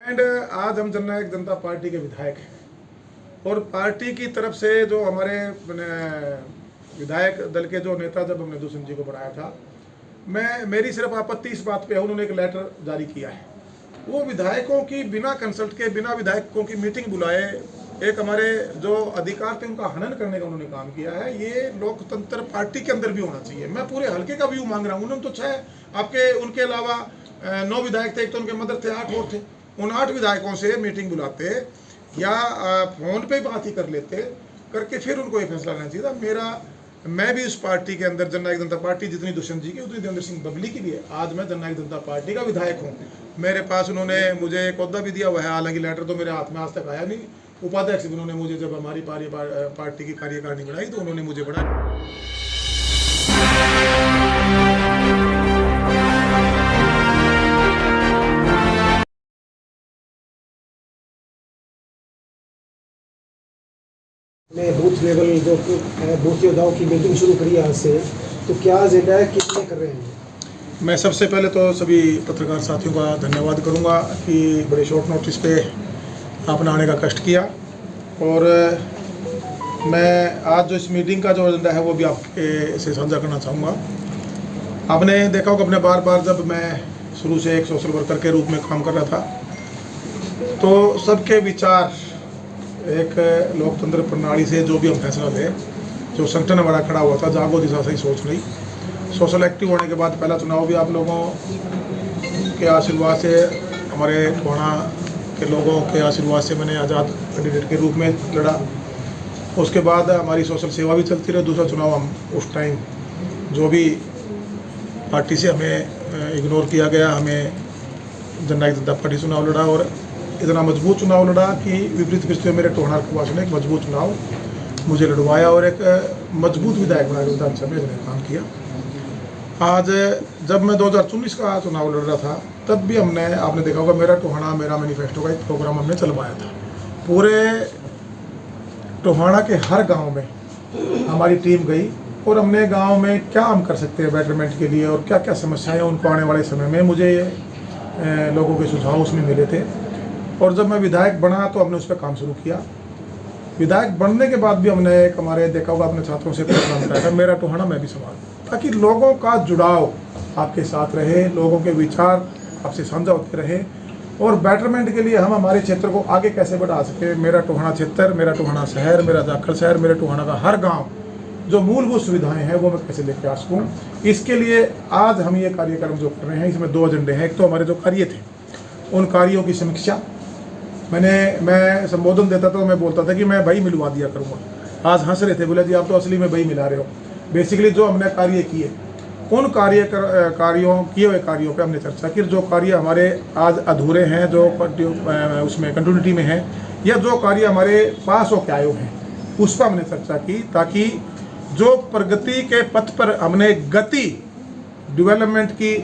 And आज हम जननायक जनता party के विधायक हैं और पार्टी की तरफ से जो हमारे विधायक दल के जो नेता जब हमने दुष्यंत जी को बढ़ाया था, मेरी सिर्फ आपत्ति इस बात पे है, उन्होंने एक लेटर जारी किया है। वो विधायकों की बिना कंसल्ट के, बिना विधायकों की मीटिंग बुलाए एक हमारे जो अधिकार थे उनका हनन करने का उन्होंने काम किया है। ये लोकतंत्र पार्टी के अंदर भी होना चाहिए। मैं पूरे हल्के का व्यू मांग रहा हूँ। उन्होंने तो 6 आपके उनके अलावा 9 विधायक थे, एक तो उनके मदर थे, 8 और थे। उन 8 विधायकों से मीटिंग बुलाते या फोन पे बात ही कर लेते, करके फिर उनको ये फैसला लेना चाहिए था। मैं भी उस पार्टी के अंदर, जननायक जनता पार्टी जितनी दुष्यंत जी की उतनी देवेंद्र सिंह बबली की भी है। आज मैं जननायक जनता पार्टी का विधायक हूँ। मेरे पास उन्होंने मुझे एक ओहदा भी दिया हुआ है, हालांकि लेटर तो मेरे हाथ में आज तक आया नहीं। उपाध्यक्ष भी उन्होंने मुझे, जब हमारी पार्टी की कार्यकारिणी बनाई तो उन्होंने मुझे बढ़ाया। ने बूथ लेवल जो बूथ योद्धाओं की मीटिंग शुरू करी है आज से, तो क्या एजेंडा है, कितने कर रहे हैं? मैं सबसे पहले तो सभी पत्रकार साथियों का धन्यवाद करूंगा कि बड़े शॉर्ट नोटिस पे आपने आने का कष्ट किया। और मैं आज जो इस मीटिंग का जो एजेंडा है वो भी आपके से साझा करना चाहूँगा। आपने देखा होगा, अपने बार जब मैं शुरू से एक सोशल वर्कर के रूप में काम कर रहा था तो सबके विचार, एक लोकतंत्र प्रणाली से जो भी हम फैसला लें, जो संगठन हमारा खड़ा हुआ था, जागो दिशा सही सोच नहीं। सोशल एक्टिव होने के बाद पहला चुनाव भी आप लोगों के आशीर्वाद से, हमारे टोहाना के लोगों के आशीर्वाद से मैंने आज़ाद कैंडिडेट के रूप में लड़ा। उसके बाद हमारी सोशल सेवा भी चलती रही। दूसरा चुनाव हम उस टाइम जो भी पार्टी से हमें इग्नोर किया गया, हमें जननायक जनता पार्टी चुनाव लड़ा और इतना मजबूत चुनाव लड़ा कि विपरीत परिस्थितियों में मेरे टोहाना वासियों ने एक मजबूत चुनाव मुझे लड़वाया और एक मजबूत विधायक बनाया विधानसभा में काम किया। आज जब मैं 2019 का चुनाव लड़ रहा था तब भी आपने देखा होगा, मेरा टोहाना मेरा मैनिफेस्टो का एक प्रोग्राम हमने चलवाया था। पूरे टोहाना के हर गांव में हमारी टीम गई और हमने गांव में क्या हम कर सकते हैं बेटरमेंट के लिए और क्या क्या समस्याएं उनको आने वाले समय में, मुझे लोगों के सुझाव उसमें मिले थे। और जब मैं विधायक बना तो हमने उस पर काम शुरू किया। विधायक बनने के बाद भी हमने एक, हमारे देखा होगा, अपने छात्रों से प्रोग्राम कराया था, मेरा टोहाना मैं भी संभाल, ताकि लोगों का जुड़ाव आपके साथ रहे, लोगों के विचार आपसे साझा होते रहे और बेटरमेंट के लिए हम हमारे क्षेत्र को आगे कैसे बढ़ा सके। मेरा टोहाना क्षेत्र, मेरा टोहाना शहर, मेरा जाखल शहर, मेरे टोहाना का हर गाँव जो मूलभूत सुविधाएं हैं वो मैं कैसे लेके आ सकूँ। इसके लिए आज हम ये कार्यक्रम जो कर रहे हैं, इसमें 2 एजेंडे हैं। एक तो हमारे जो कार्य थे उन कार्यों की समीक्षा, मैं संबोधन देता था तो मैं बोलता था कि मैं भाई मिलवा दिया करूँगा। आज हंस रहे थे, बोले जी आप तो असली में भाई मिला रहे हो। बेसिकली जो हमने कार्य किए, उन किए हुए कार्यों पे हमने चर्चा की। जो कार्य हमारे आज अधूरे हैं, जो उसमें कंटिन्यूटी में हैं, या जो कार्य हमारे पास होकर आए हैं, उस पर हमने चर्चा की, ताकि जो प्रगति के पथ पर हमने गति डेवलपमेंट की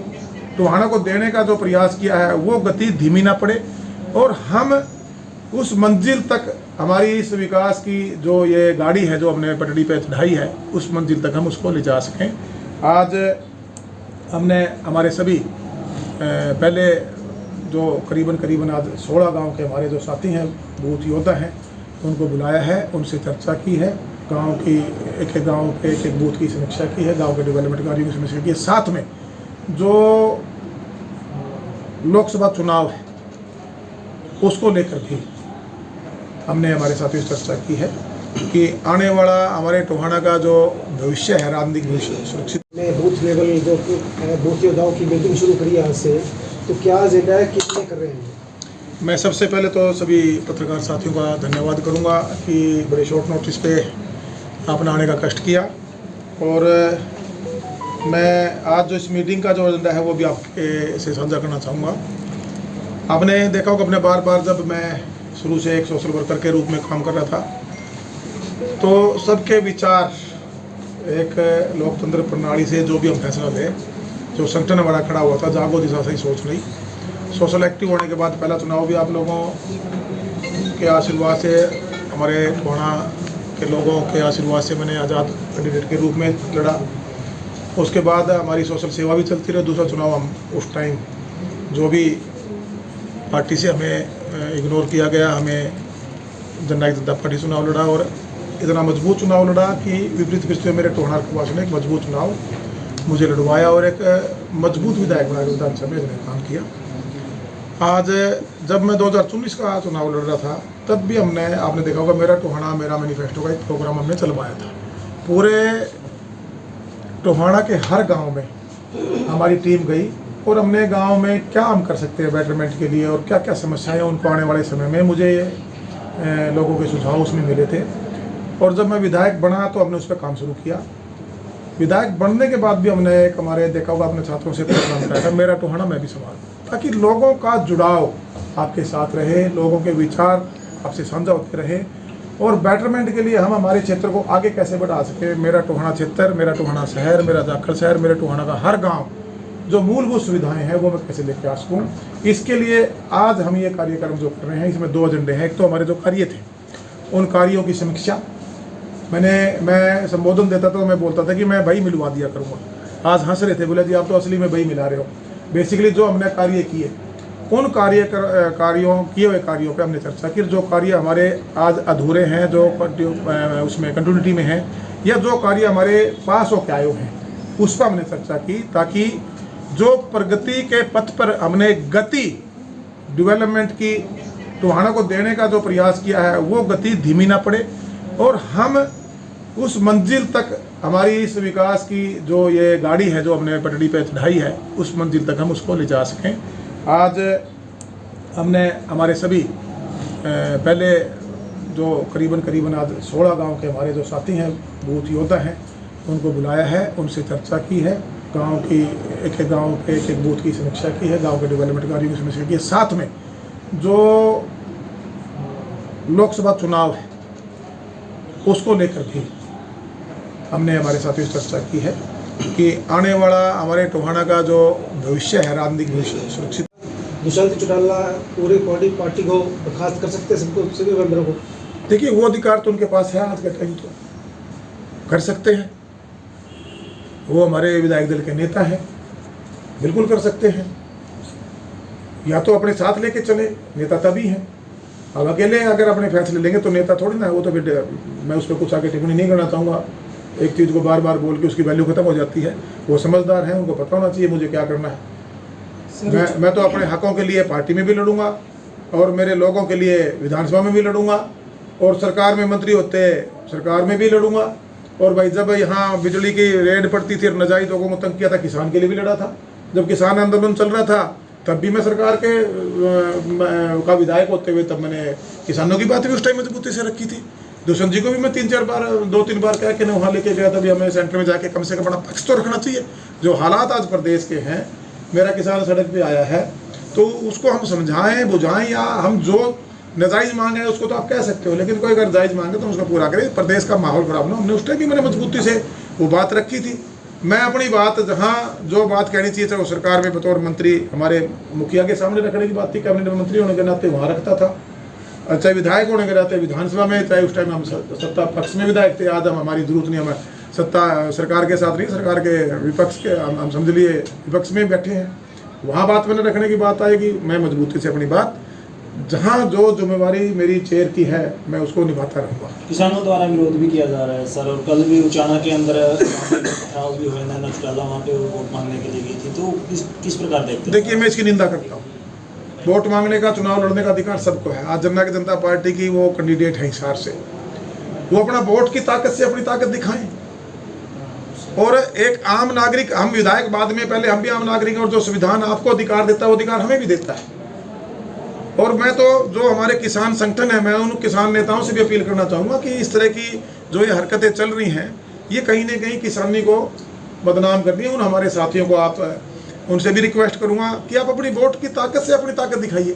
टोहाना को देने का जो प्रयास किया है वो गति धीमी ना पड़े और हम उस मंजिल तक, हमारी इस विकास की जो ये गाड़ी है जो हमने पटड़ी पे चढ़ाई है, उस मंजिल तक हम उसको ले जा सकें। आज हमने हमारे सभी पहले जो करीबन आज 16 गांव के हमारे जो साथी हैं, बूथ योद्धा हैं, उनको बुलाया है, उनसे चर्चा की है, गांव की एक गांव के एक बूथ की समीक्षा की है, गांव के डेवलपमेंट कार्यों की समीक्षा की है। साथ में जो लोकसभा चुनाव है उसको लेकर भी हमने हमारे साथियों से चर्चा की है कि आने वाला हमारे टोहाना का जो भविष्य है, राजनीतिक भविष्य सुरक्षित। ने बूथ लेवल जो बूथ योद्धाओं की मीटिंग शुरू करी है आज से, तो क्या एजेंडा है, कितने कर रहे हैं? मैं सबसे पहले तो सभी पत्रकार साथियों का धन्यवाद करूंगा कि बड़े शॉर्ट नोटिस पे आपने आने का कष्ट किया। और मैं आज जो इस मीटिंग का जो एजेंडा है वो भी आपके से साझा करना चाहूँगा। आपने देखा होगा, अपने बार जब मैं शुरू से एक सोशल वर्कर के रूप में काम कर रहा था तो सबके विचार, एक लोकतंत्र प्रणाली से जो भी हम फैसला लें, जो संगठन हमारा खड़ा हुआ था, जागो दिशा सही सोच नहीं। सोशल एक्टिव होने के बाद पहला चुनाव भी आप लोगों के आशीर्वाद से, हमारे टोहाना के लोगों के आशीर्वाद से मैंने आज़ाद कैंडिडेट के रूप में लड़ा। उसके बाद हमारी सोशल सेवा भी चलती रही। दूसरा चुनाव हम उस टाइम जो भी पार्टी से हमें इग्नोर किया गया, हमें जननायक जनता पार्टी चुनाव लड़ा और इतना मजबूत चुनाव लड़ा कि विपरीत परिस्थितियों में मेरे टोहाना वासियों ने एक मजबूत चुनाव मुझे लड़वाया और एक मजबूत विधायक बनाकर विधानसभा में मैंने काम किया। आज जब मैं 2019 का चुनाव लड़ रहा था तब भी हमने, आपने देखा होगा, मेरा टोहाना मेरा मैनिफेस्टो का एक प्रोग्राम हमने चलवाया था। पूरे टोहाना के हर गांव में हमारी टीम गई और हमने गांव में क्या हम कर सकते हैं बेटरमेंट के लिए और क्या क्या समस्याएं उनको आने वाले समय में, मुझे लोगों के सुझाव उसमें मिले थे। और जब मैं विधायक बना तो हमने उस पर काम शुरू किया। विधायक बनने के बाद भी हमने एक, हमारे देखा होगा, अपने छात्रों से प्रोग्राम कराया था, मेरा टोहाना मैं भी संभाल, ताकि लोगों का जुड़ाव आपके साथ रहे, लोगों के विचार आपसे साझा होते रहे और बेटरमेंट के लिए हम हमारे क्षेत्र को आगे कैसे बढ़ा सके। मेरा टोहाना क्षेत्र, मेरा टोहाना शहर, मेरा जाखल शहर, मेरे टोहाना का हर गांव जो मूलभूत सुविधाएं हैं वो मैं कैसे लेके आ सकूँ। इसके लिए आज हम ये कार्यक्रम जो कर रहे हैं, इसमें 2 एजेंडे हैं। एक तो हमारे जो कार्य थे उन कार्यों की समीक्षा, मैं संबोधन देता था तो मैं बोलता था कि मैं भाई मिलवा दिया करूँगा। आज हंस रहे थे, बोले जी आप तो असली में भाई मिला रहे हो। बेसिकली जो हमने कार्य किए उन किए हुए कार्यों पे हमने चर्चा की। जो कार्य हमारे आज अधूरे हैं, जो उसमें कंटिन्यूटी में हैं, या जो कार्य हमारे पास होकर आए हैं, उस पर हमने चर्चा की, ताकि जो प्रगति के पथ पर हमने गति डेवलपमेंट की टोहाना को देने का जो प्रयास किया है वो गति धीमी ना पड़े और हम उस मंजिल तक, हमारी इस विकास की जो ये गाड़ी है जो हमने पटड़ी पे चढ़ाई है, उस मंजिल तक हम उसको ले जा सकें। आज हमने हमारे सभी पहले जो करीबन आज 16 गांव के हमारे जो साथी हैं, बूथ योद्धा हैं, उनको बुलाया है, उनसे चर्चा की है, गांव की एक गांव के एक बूथ की समीक्षा की है, गांव के डेवलपमेंट कार्यों की समीक्षा की है। साथ में जो लोकसभा चुनाव है उसको लेकर भी हमने हमारे साथियों से चर्चा की है कि आने वाला हमारे टोहाना का जो भविष्य है, राजनीतिक भविष्य सुरक्षित। दुष्यंत चौटाला पूरी पार्टी को बर्खास्त कर सकते हैं, सबको, सभी मेंबरों को? देखिए, वो अधिकार तो उनके पास है, आज के टाइम तो कर सकते हैं। वो हमारे विधायक दल के नेता हैं, बिल्कुल कर सकते हैं। या तो अपने साथ लेके चले, नेता तभी हैं। अब अकेले अगर अपने फैसले लेंगे तो नेता थोड़ी ना है वो। तो फिर मैं उस पर कुछ आगे टिप्पणी नहीं करना चाहूँगा। एक चीज़ को बार बार बोल के उसकी वैल्यू खत्म हो जाती है। वो समझदार हैं, उनको पता होना चाहिए मुझे क्या करना है। मैं तो अपने हकों के लिए पार्टी में भी लड़ूंगा और मेरे लोगों के लिए विधानसभा में भी लड़ूंगा और सरकार में मंत्री होते सरकार में भी लड़ूंगा। और भाई जब यहाँ बिजली की रेड पड़ती थी और नाजायज लोगों को तंग किया था, किसान के लिए भी लड़ा था। जब किसान आंदोलन चल रहा था तब भी मैं सरकार के का विधायक होते हुए तब मैंने किसानों की बात भी उस टाइम मजबूती से रखी थी। दुष्यंत जी को भी मैं 2-3 बार कह के वहाँ लेके गया। तभी हमें सेंटर में जाके कम से कम अपना पक्ष तो रखना चाहिए। जो हालात आज प्रदेश के हैं, मेरा किसान सड़क पे आया है तो उसको हम समझाएं, बुझाएं, या हम जो नाजायज मांगे है उसको तो आप कह सकते हो, लेकिन कोई अगर जायज़ मांगे तो उसको पूरा करें। प्रदेश का माहौल खराब ना, हमने उस टाइम भी मैंने मजबूती से वो बात रखी थी। मैं अपनी बात जहाँ जो बात कहनी चाहिए चाहे वो सरकार में बतौर मंत्री हमारे मुखिया के सामने रखने की बात थी, कैबिनेट मंत्री होने के नाते वहाँ रखता था, चाहे विधायक होने के नाते विधानसभा में, चाहे उस टाइम हम सत्ता पक्ष में विधायक थे। आज हम हमारी जरूरत नहीं, हमें सत्ता सरकार के साथ नहीं, सरकार के विपक्ष के हम समझ लिए विपक्ष में बैठे हैं। वहाँ बात मैंने रखने की बात आएगी, मैं मजबूती से अपनी बात जहाँ जो जिम्मेवारी मेरी चेयर की है मैं उसको निभाता रहूँगा। किसानों द्वारा विरोध भी किया जा रहा है सर, और कल भी उचाना के अंदर ठहराव भी हुए, नैना चौटाला वहाँ पे वोट मांगने के लिए गई थी, तो किस प्रकार देखते हैं? देखिए, मैं इसकी निंदा करता हूँ। वोट मांगने का, चुनाव लड़ने का अधिकार सबको है। आज जननायक जनता पार्टी की वो कैंडिडेट है हिसार से, वो अपना वोट की ताकत से अपनी ताकत दिखाएं। और एक आम नागरिक, हम विधायक बाद में, पहले हम भी आम नागरिक हैं और जो संविधान आपको अधिकार देता है वो अधिकार हमें भी देता है। और मैं तो जो हमारे किसान संगठन है, मैं उन किसान नेताओं से भी अपील करना चाहूँगा कि इस तरह की जो ये हरकतें चल रही हैं ये कहीं ना कहीं किसानी को बदनाम कर रही है। उन हमारे साथियों को आप उनसे भी रिक्वेस्ट करूँगा कि आप अपनी वोट की ताकत से अपनी ताकत दिखाइए।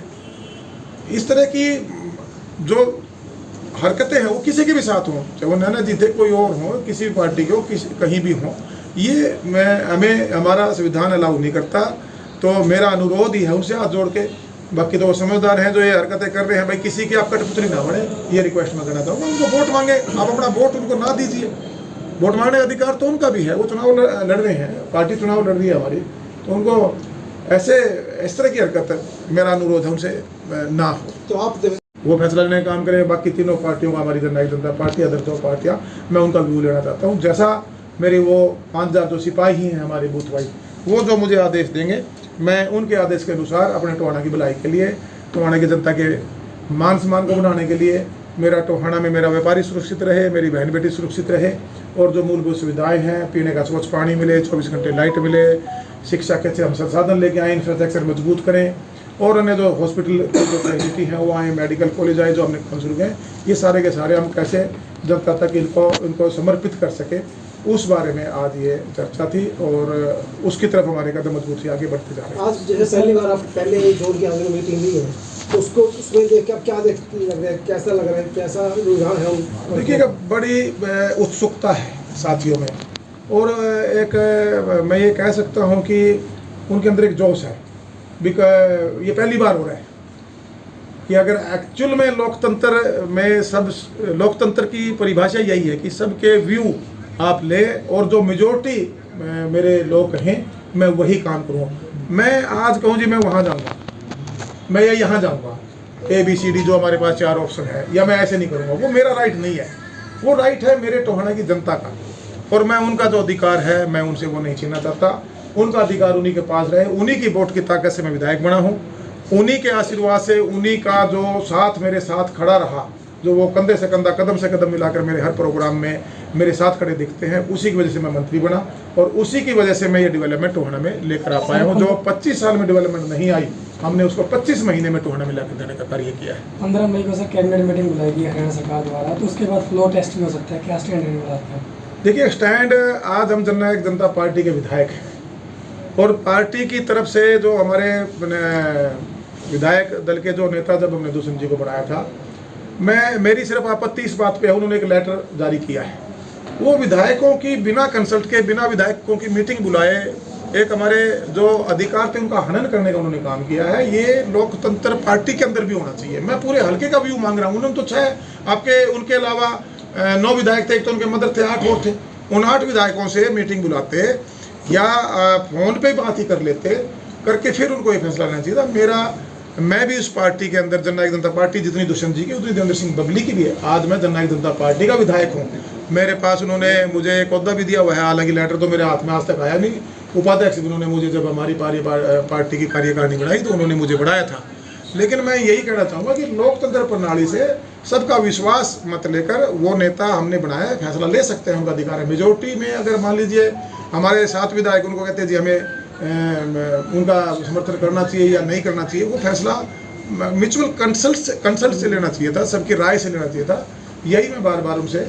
इस तरह की जो हरकतें हैं वो किसी के भी साथ हों, चाहे वो नैना जीते कोई और हो, किसी भी पार्टी के हो, कहीं भी हो, ये हमें हमारा संविधान अलाउ नहीं करता। तो मेरा अनुरोध ही है उनसे हाथ जोड़ के, बाकी तो वो समझदार हैं जो ये हरकतें कर रहे हैं, भाई किसी की आप कठपुतली ना बने, ये रिक्वेस्ट मैं करना चाहूँगा। उनको वोट मांगे, आप अपना वोट उनको ना दीजिए। वोट मांगने का अधिकार तो उनका भी है, वो चुनाव लड़ रहे हैं, पार्टी चुनाव लड़ रही है हमारी, तो उनको ऐसे इस तरह की हरकत मेरा अनुरोध है उनसे ना हो। तो आप वो फैसला लेने का काम करें। बाकी तीनों पार्टियों का, हमारी जननायक जनता पार्टी, अदर 2 पार्टियाँ, मैं उनका व्यू लेना चाहता हूँ। जैसा मेरे वो 5000 जो सिपाही हैं हमारे बूथ वाइज, वो जो मुझे आदेश देंगे, मैं उनके आदेश के अनुसार अपने टोहाना की भलाई के लिए, टोहाना की जनता के मान सम्मान को बढ़ाने के लिए, मेरा टोहाना में मेरा व्यापारी सुरक्षित रहे, मेरी बहन बेटी सुरक्षित रहे, और जो मूलभूत सुविधाएं हैं, पीने का स्वच्छ पानी मिले, 24 घंटे लाइट मिले, शिक्षा के अच्छे हम संसाधन लेके आए, इंफ्रास्ट्रक्चर मजबूत करें, और अन्य जो हॉस्पिटल की जो फैसिलिटी है वो आए, मेडिकल कॉलेज आए जो हमने काम शुरू किए, ये सारे के सारे हम कैसे जनता तक इनको समर्पित कर सके, उस बारे में आज ये चर्चा थी, और उसकी तरफ हमारे कदम मजबूत से आगे बढ़ते जा रहे हैं। आज जैसे पहली बार आप पहले ही जोड़ के आगे मीटिंग ली है, तो उसको उसमें देख के आप क्या देखते लग रहा है, कैसा लग रहा है, कैसा रुझान है? देखिएगा, बड़ी उत्सुकता है साथियों में, और एक मैं ये कह सकता हूँ कि उनके अंदर एक जोश है। ये पहली बार हो रहा है कि अगर एक्चुअल में लोकतंत्र में लोकतंत्र की परिभाषा यही है कि सबके व्यू आप ले, और जो मेजोरिटी मेरे लोग कहें मैं वही काम करूँ। मैं आज कहूँ जी मैं वहाँ जाऊँगा, मैं यहाँ जाऊँगा, ABCD जो हमारे पास 4 ऑप्शन है, या मैं ऐसे नहीं करूँगा, वो मेरा राइट नहीं है। वो राइट है मेरे टोहाना की जनता का, और मैं उनका जो अधिकार है मैं उनसे वो नहीं छीनना चाहता। उनका अधिकार उन्हीं के पास रहे, उन्हीं की वोट की ताकत से मैं विधायक बना हूँ, उन्हीं के आशीर्वाद से, उन्हीं का जो साथ मेरे साथ खड़ा रहा, जो वो कंधे से कंधा, कदम से कदम मिलाकर मेरे हर प्रोग्राम में मेरे साथ खड़े दिखते हैं, उसी की वजह से मैं मंत्री बना, और उसी की वजह से मैं ये डेवलपमेंट टोहाना में लेकर आ पाया हूँ। जो 25 साल में डेवलपमेंट नहीं आई, हमने उसको 25 महीने में टोहाना में लाकर देने का कार्य किया है। 15 मई को सर कैबिनेट मीटिंग बुलाएगी हरियाणा सरकार द्वारा, तो उसके बाद फ्लोर टेस्ट भी हो सकता है, क्या स्टैंड रहेगा आपका? देखिए, स्टैंड आज हम जननायक जनता पार्टी के विधायक हैं, और पार्टी की तरफ से जो हमारे विधायक दल के जो नेता, जब हमने दुष्यंत जी को बनाया था, मेरी सिर्फ आपत्ति इस बात पे है, उन्होंने एक लेटर जारी किया है। वो विधायकों की बिना कंसल्ट के, बिना विधायकों की मीटिंग बुलाए, एक हमारे जो अधिकार थे उनका हनन करने का उन्होंने काम किया है। ये लोकतंत्र पार्टी के अंदर भी होना चाहिए। मैं पूरे हल्के का व्यू मांग रहा हूँ। उन्होंने तो 6 आपके, उनके अलावा 9 विधायक थे, एक तो उनके मदर थे, 8 और थे। उन 8 विधायकों से मीटिंग बुलाते, या फोन पे बात ही कर लेते, करके फिर उनको ये फैसला लेना चाहिए था। मैं भी उस पार्टी के अंदर, जननायक जनता पार्टी जितनी दुष्यंत जी की, उतनी देवेंद्र सिंह बबली की भी है। आज मैं जननायक जनता पार्टी का विधायक हूँ। मेरे पास उन्होंने मुझे एक ओहदा भी दिया हुआ है, हालांकि लेटर तो मेरे हाथ में आज तक आया नहीं। उपाध्यक्ष भी उन्होंने मुझे, जब हमारी पार्टी की कार्यकारिणी बनाई तो उन्होंने मुझे बढ़ाया था। लेकिन मैं यही कहना चाहूँगा कि लोकतंत्र प्रणाली से सबका विश्वास मत लेकर, वो नेता हमने बनाया है, फैसला ले सकते हैं, उनका अधिकार है। मेजोरिटी में अगर मान लीजिए हमारे 7 विधायक उनको कहते हैं जी हमें उनका समर्थन करना चाहिए या नहीं करना चाहिए, वो फैसला म्यूचुअल कंसल्ट से लेना चाहिए था, सबकी राय से लेना चाहिए था। यही मैं बार बार उनसे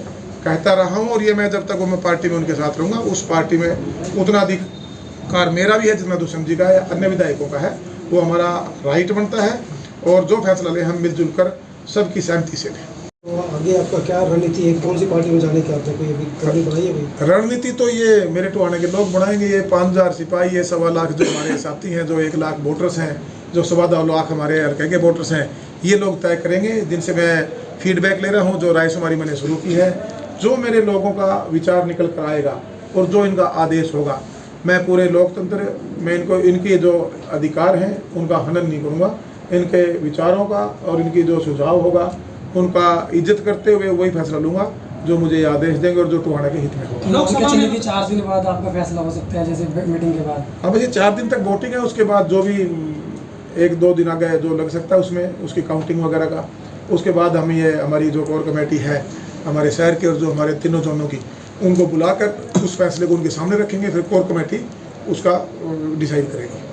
कहता रहा हूँ, और ये मैं जब तक वो मैं पार्टी में उनके साथ रहूँगा, उस पार्टी में उतना अधिकार मेरा भी है जितना दुष्यंत जी का है, अन्य विधायकों का है। वो हमारा राइट बनता है, और जो फैसला ले हम मिलजुल कर सबकी सहमति से लें। तो आगे आपका क्या रणनीति है, कौन सी पार्टी में जाने की आपने कोई अभी रणनीति बनाई है? कोई रणनीति तो ये मेरे टोहाने के लोग बनाएंगे। ये 5000 सिपाही, ये 1.25 लाख जो हमारे साथी हैं, जो 1 लाख वोटर्स हैं, जो 2.25 लाख हमारे हल्के के वोटर्स हैं, ये लोग तय करेंगे, जिनसे मैं फीडबैक ले रहा हूँ, जो रायशुमारी मैंने शुरू की है। जो मेरे लोगों का विचार निकल कर आएगा और जो इनका आदेश होगा, मैं पूरे लोकतंत्र में इनके जो अधिकार हैं उनका हनन नहीं करूँगा। इनके विचारों का और इनकी जो सुझाव होगा उनका इज्जत करते हुए वही फैसला लूँगा जो मुझे आदेश देंगे और जो टोहाना के हित में होगा। लोकसभा चुनाव के 4 दिन बाद आपका फैसला हो सकता है, जैसे मीटिंग के बाद? हाँ, बस ये 4 दिन तक वोटिंग है, उसके बाद जो भी 1-2 दिन आगे जो लग सकता है उसमें उसकी काउंटिंग वगैरह का, उसके बाद हम ये हमारी जो कोर कमेटी है हमारे शहर की और जो हमारे तीनों जोनों की, उनको बुलाकर उस फैसले को उनके सामने रखेंगे, फिर कोर कमेटी उसका डिसाइड करेगी।